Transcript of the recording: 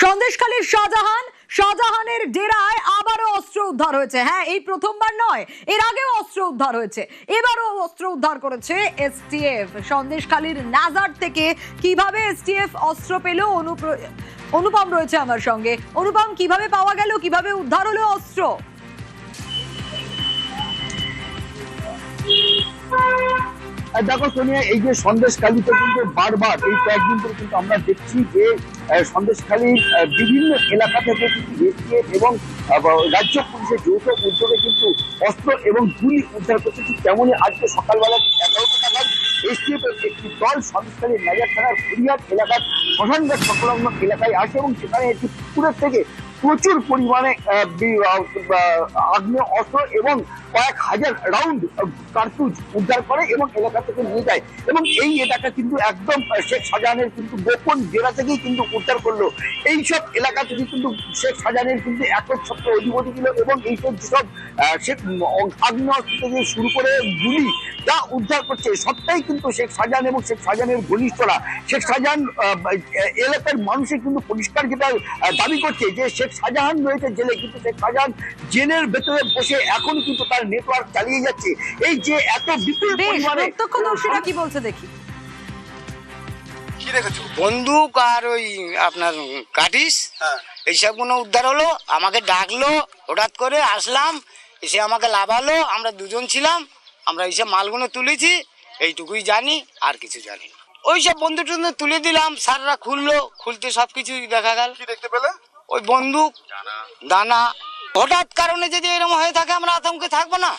সন্দেশখালীর শাহজাহানের ডেরায় আবারও অস্ত্র উদ্ধার হয়েছে। হ্যাঁ, এই প্রথমবার নয়, এর আগেও অস্ত্র উদ্ধার হয়েছে, এবারও অস্ত্র উদ্ধার করেছে এসটিএফ। সন্দেশখালীর নাজার থেকে কিভাবে এসটিএফ অস্ত্র পেল অনুপম রয়েছে আমার সঙ্গে। অনুপম, কিভাবে পাওয়া গেল, কিভাবে উদ্ধার হলো অস্ত্র? দেখো সোনিয়া, এই যে সন্দেশখালীতে কিন্তু বারবার এই কয়েকদিন ধরে কিন্তু আমরা দেখছি যে সন্দেশখালীর বিভিন্ন এলাকা থেকে কিন্তু এসটিএফ এবং রাজ্য পুলিশের যৌথ উদ্যোগে কিন্তু অস্ত্র এবং গুলি উদ্ধার করছে। ঠিক তেমনই আজকে সকালবেলা 11টা নাগাদ এসটিএফ এর একটি দল সন্দেশখালীর নাজার থানার ফরিয়াদ এলাকার শ্মশানঘাট সংলগ্ন এলাকায় আসে এবং সেখানে একটি পুকুরের থেকে প্রচুর পরিমাণে আগ্নেয় অস্ত্র এবং কয়েক হাজার রাউন্ড কার্তুজ উদ্ধার করে এবং এলাকা থেকে নিয়ে যায়। এবং এই এলাকা কিন্তু একদম শেখ শাহজাহানের কিন্তু গোপন ডেরা থেকেই কিন্তু উদ্ধার করলো। এইসব এলাকা থেকে কিন্তু শেখ শাহজাহানের কিন্তু একচ্ছত্র অধিপতি ছিল এবং এইসব যেসব আগ্নেয় অস্ত্র থেকে শুরু করে গুলি যা উদ্ধার করছে সবটাই কিন্তু শেখ শাহজাহান এবং শেখ শাহজাহানের ঘনিষ্ঠরা। শেখ শাহজাহান এলাকার মানুষের কিন্তু পরিষ্কার যেটা দাবি করছে যে শেখ শাহজাহান রয়েছে জেলে, কিন্তু শেখ শাহজাহান জেলের ভেতরে বসে এখন কিন্তু তার নেটওয়ার্ক চালিয়ে যাচ্ছে। এই যে এত বিপুল পরিমাণে প্রত্যক্ষদর্শীরা কি বলছে দেখি। কি দেখেছো? বন্দুক আর ওই আপনার কাটিস এইসব গুলো উদ্ধার হলো। আমাকে ডাকলো, হঠাৎ করে আসলাম, এসে আমাকে লাভালো। আমরা দুজন ছিলাম, আমরা এইসব মালগুলো তুলেছি, এইটুকুই জানি, আর কিছু জানি না। ওইসব বন্দুক টন্দুক তুলে দিলাম, স্যাররা খুললো, খুলতে সবকিছু দেখা গেল। কি দেখতে পেলে? ওই বন্দুক, দানা। হঠাৎ কারণে যদি এরকম হয়ে থাকে আমরা আতঙ্কে থাকবো না?